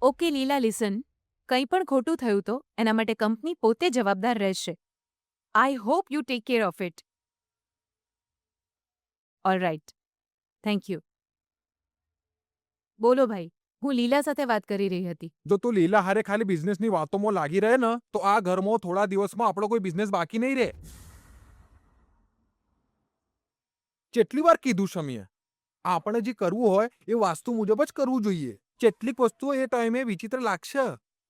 Okay લીલા, listen. કંઈ પણ ખોટું થયું તો એના માટે કંપની પોતે જવાબદાર રહેશે. I hope you take care of it. All right. Thank you. બોલો ભાઈ, હું લીલા સાથે વાત કરી રહી હતી. જો તું લીલા હારે ખાલી બિઝનેસની વાતોમાં લાગી રહે ને તો આ ઘરમાં થોડા દિવસમાં આપણો કોઈ બિઝનેસ બાકી નહીં રહે. કેટલી વાર કીધું શમીએ, આપણે જે કરવું હોય એ વાસ્તુ મુજબ જ કરવું જોઈએ. કેટલીક વસ્તુઓ એ ટાઈમે વિચિત્ર લાગશે,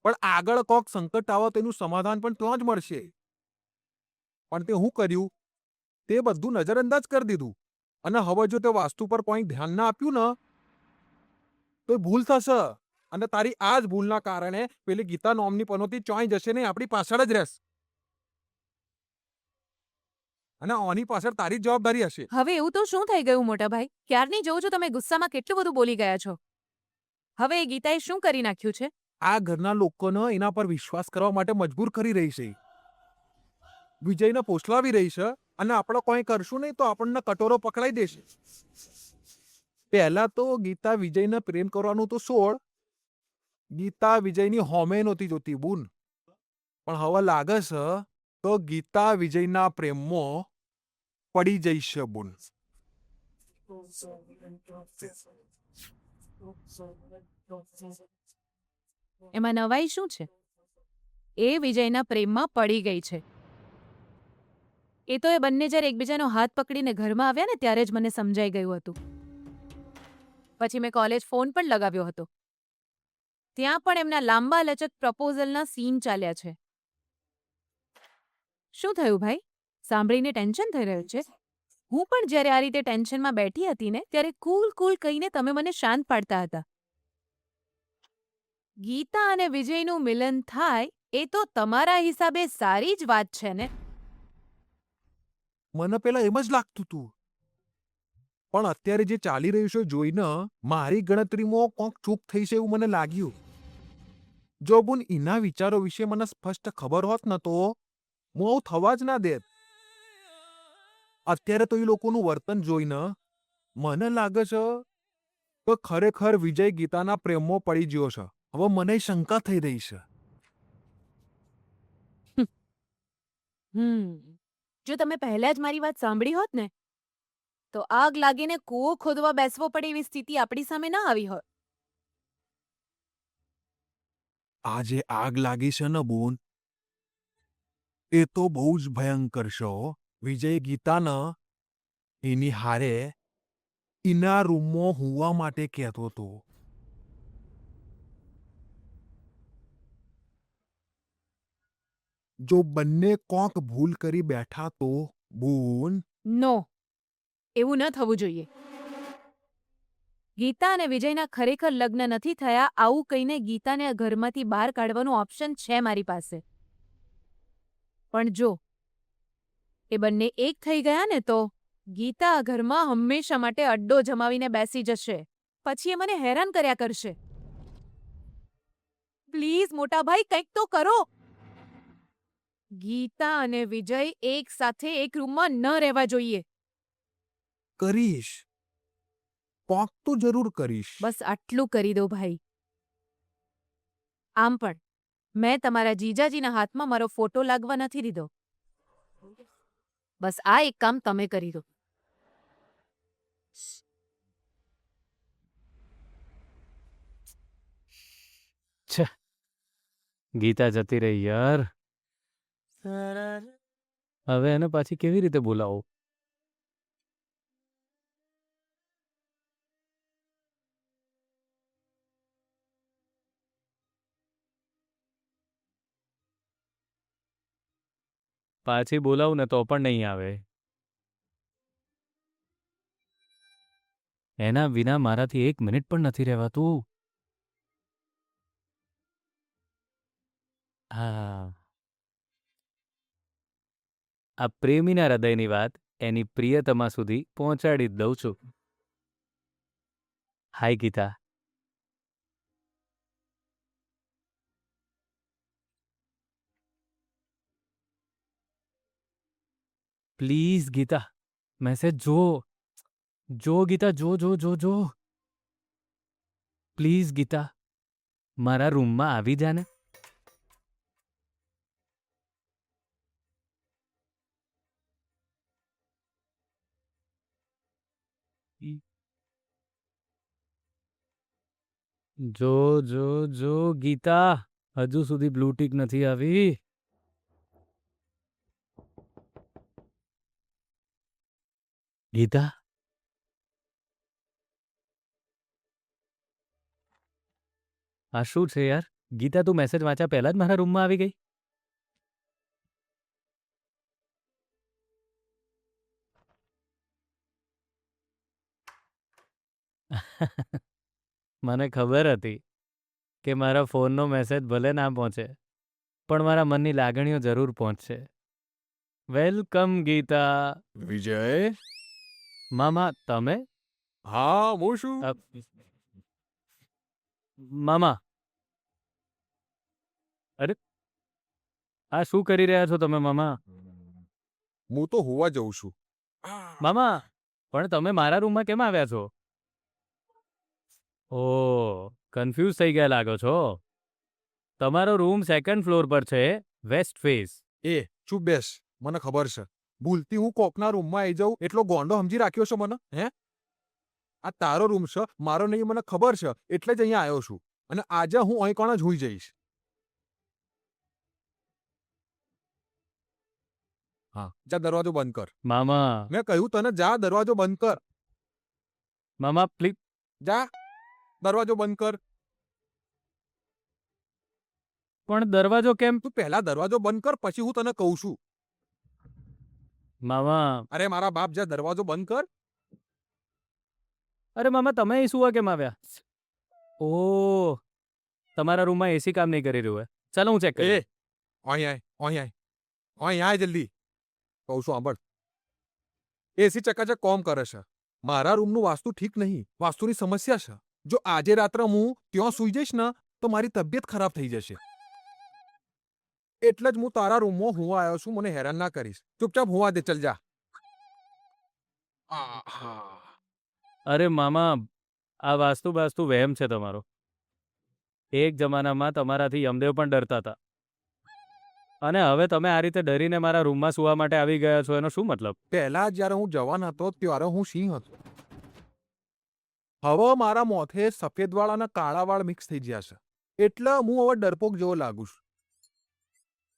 પણ આગળ કોક સંકટ આવે તેનું સમાધાન પણ ત્યાં જ મળશે. પણ તે હું કર્યું, તે બધું નજરઅંદાજ કરી દીધું. અને હવે જો તે વાસ્તુ પર કોઈ ધ્યાન ના આપ્યું ને તો ભૂલ થશે. અને તારી આ જ ભૂલના કારણે પેલી ગીતા નોમની પનોતી ચોંઈ જશે ને આપણી પાછળ જ રહેશે. અને આની પાછળ તારી જ જવાબદારી હશે. હવે એવું તો શું થઈ ગયું મોટા ભાઈ? ક્યારની જોઉં છું તમે ગુસ્સામાં કેટલું બધું બોલી ગયા છો. હવે એ ગીતાએ શું કરી નાખ્યું છે? આ ઘરના લોકોને એના પર વિશ્વાસ કરવા માટે મજબૂર કરી રહી છે. વિજયને પોસલાવી રહી છે અને આપણે કોઈ કરશું નહીં તો આપણને કટોરો પકડાઈ દેશે. પહેલા તો ગીતા વિજયને પ્રેમ કરવાનું તો છોડ, ગીતા વિજયની હોમે નહોતી જોતી બુન. પણ હવે લાગે છે તો ગીતા વિજયના પ્રેમમાં પડી જઈશ બુન. એમાં નવાઈ શું છે? એ વિજયના પ્રેમમાં પડી ગઈ છે. એ તો એ બંને જ્યારે એકબીજાનો હાથ પકડીને ઘરમાં આવ્યા ને ત્યારે જ મને સમજાઈ ગયું હતું. પછી મેં કોલેજ ફોન પણ લગાવ્યો હતો. ત્યાં પણ એમના લાંબા લચક પ્રપોઝલના સીન ચાલ્યા છે. શું થયું ભાઈ? સાંભળીને ટેન્શન થઈ રહ્યું છે? હું પણ જ્યારે આ રીતે ટેન્શનમાં બેઠી હતી ને ત્યારે કૂલ કૂલ કહીને તમે મને શાંત પાડતા હતા. ગીતા અને વિજયનું મિલન થાય એ તો તમારા હિસાબે સારી જ વાત છે ને? મને પેલા એમ જ લાગતું હતું, પણ અત્યારે જે ચાલી રહ્યું છે જોઈને મારી ગણતરીમાં કોક ચૂક થઈ છે એવું મને લાગ્યું. જો બુન એના વિચારો વિશે મને સ્પષ્ટ ખબર હોત ને તો હું આવું થવા જ ના દેત. અત્યારે તો એ લોકોનું વર્તન જોઈને મને લાગે છે કે ખરેખર વિજય ગીતાના પ્રેમમાં પડી ગયો છે. હવે મને શંકા થઈ રહી છે. જો તમે પહેલા જ મારી વાત સાંભળી હોત ને તો આગ લાગીને કૂવો ખોદવા બેસવો પડે એવી સ્થિતિ આપણી સામે ના આવી હોત. આ જે આગ લાગી છે ને બુન, એ તો બહુ જ ભયંકર છે હો. વિજય ગીતાને એની હારે એના રૂમમાં હુવા માટે કહેતો હતો. જો બંને કોક ભૂલ કરી બેઠા તો બુન. નો, એવું ન થવું જોઈએ. ગીતા અને વિજયના ખરેખર લગ્ન નથી થયા આવું કહીને ગીતાને ઘરમાંથી બહાર કાઢવાનું ઓપ્શન છે મારી પાસે. પણ જો એ બંને એક થઈ ગયા ને તો ગીતા આ ઘરમાં હંમેશા માટે અડ્ડો જમાવીને બેસી જશે. પછી એ મને હેરાન કર્યા કરશે. પ્લીઝ મોટા ભાઈ કંઈક તો કરો. ગીતા અને વિજય એક સાથે એક રૂમમાં ન રહેવા જોઈએ. કરીશ, કોક તો જરૂર કરીશ. બસ આટલું કરી દો ભાઈ. આમ પણ મેં તમારા જીજાજીના હાથમાં મારો ફોટો લાગવા નથી દીધો. બસ આ એક કામ તમે કરી દો. છે ગીતા જતી રહી યાર. હવે એને પાછી કેવી રીતે બોલાવું? પાછી બોલાવું ને તો પણ નહીં આવે. એના વિના મારાથી 1 મિનિટ પણ નથી રહેવાતું. હા, આ પ્રેમીના હૃદયની વાત એની પ્રિયતમા સુધી પહોંચાડી જ દઉં છું. હાય ગીતા. પ્લીઝ ગીતા, મેસેજ જો. જો ગીતા, જો જો જો જો. પ્લીઝ ગીતા, મારા રૂમમાં આવી જા ને. જો જો જો ગીતા, હજુ સુધી બ્લુ ટીક નથી આવી. ગીતા, આ શું છે યાર? ગીતા, તું મેસેજ વાંચ્યા પહેલા જ મારા રૂમમાં આવી ગઈ. મને ખબર હતી કે મારા ફોનનો મેસેજ ભલે ના પહોંચે, પણ મારા મનની લાગણીઓ જરૂર પહોંચશે. વેલકમ ગીતા. વિજય. મામા, તમે? હા, હું શું? અ, મામા, અરે આ શું કરી રહ્યા છો તમે મામા? હું તો હોવા જઉં છું. મામા, પણ તમે મારા રૂમમાં કેમ આવ્યા છો? ઓ, કન્ફ્યુઝ થઈ ગયા લાગો છો. તમારો રૂમ સેકન્ડ ફ્લોર પર છે, વેસ્ટ ફેસ. એ ચૂપ બેસ, મને ખબર છે. ભૂલથી હું કોકના રૂમમાં આવી જાઉં એટલો ગોંડો સમજી રાખ્યો છે મને, હે? આ તારો રૂમ છે, મારો નહીં, મને ખબર છે, એટલે જ અહીંયા આવ્યો છું. અને આજે હું અહીં કોણ જ હોઈ જઈશ. હા, જા દરવાજો બંધ કર. મામા, મેં કહ્યું તને, જા દરવાજો બંધ કર. મામા પ્લીઝ. જા દરવાજો બંધ કર. પણ દરવાજો કેમ? તું પહેલા દરવાજો બંધ કર, પછી હું તને કહું છું. મામા, અરે મારા બાપ, જા દરવાજો બંધ કર. અરે મામા, તમે અહીં સુવા કેમ આવ્યા? ઓહ, તમારા રૂમમાં એસી કામ નહીં કરી રહ્યું હે. ચાલો હું ચેક એ કરું. અહીં આય, અહીં આય, અહીં આય જલ્દી. કહું છું સાંભળ. એસી ચકાચક કોમ કરે છે. મારા રૂમનું વાસ્તુ ઠીક નહીં, વાસ્તુની સમસ્યા છે. જો આજે રાત્રે હું ત્યાં સૂઈ જઈશ ને, તો મારી તબિયત ખરાબ થઈ જશે. એટલે જ હું તારા રૂમમાં હું આવ્યો છું. મને હેરાન ના કરીશ. ચૂપચાપ હોવા દે, ચલ જા. આહા. અરે મામા, આ વાસ્તુ વહેમ છે તમારો. એક જમાનામાં તમારાથી યમદેવ પણ ડરતા હતા, અને હવે તમે આ રીતે ડરીને મારા રૂમમાં સુવા માટે આવી ગયા છો, એનો શું મતલબ? પહેલા જ્યારે હું જવાન હતો ત્યારે હું સિંહ હતો. હવે મારા મોથે સફેદ વાળ અને કાળા વાળ મિક્સ થઈ ગયા છે. એટલે હું હવે ડરપોક જેવો લાગુ છું.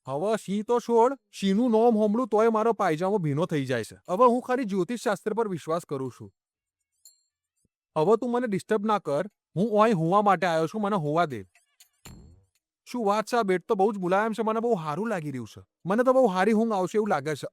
હવે સિંહ તો છોડ, સિંહનું નોમ હોમળું તોય મારો પાયજામો ભીનો થઈ જાય છે. હવે હું ખાલી જ્યોતિષ શાસ્ત્ર પર વિશ્વાસ કરું છું. હવે તું મને ડિસ્ટર્બ ના કર. હું અહીં હોવા માટે આવ્યો છું, મને હોવા દે. શું વાત છે? આ બેડ તો બહુ જ મુલાયમ છે, મને બહુ સારું લાગી રહ્યું છે. મને તો બહુ સારી ઊંઘ આવશે એવું લાગે છે.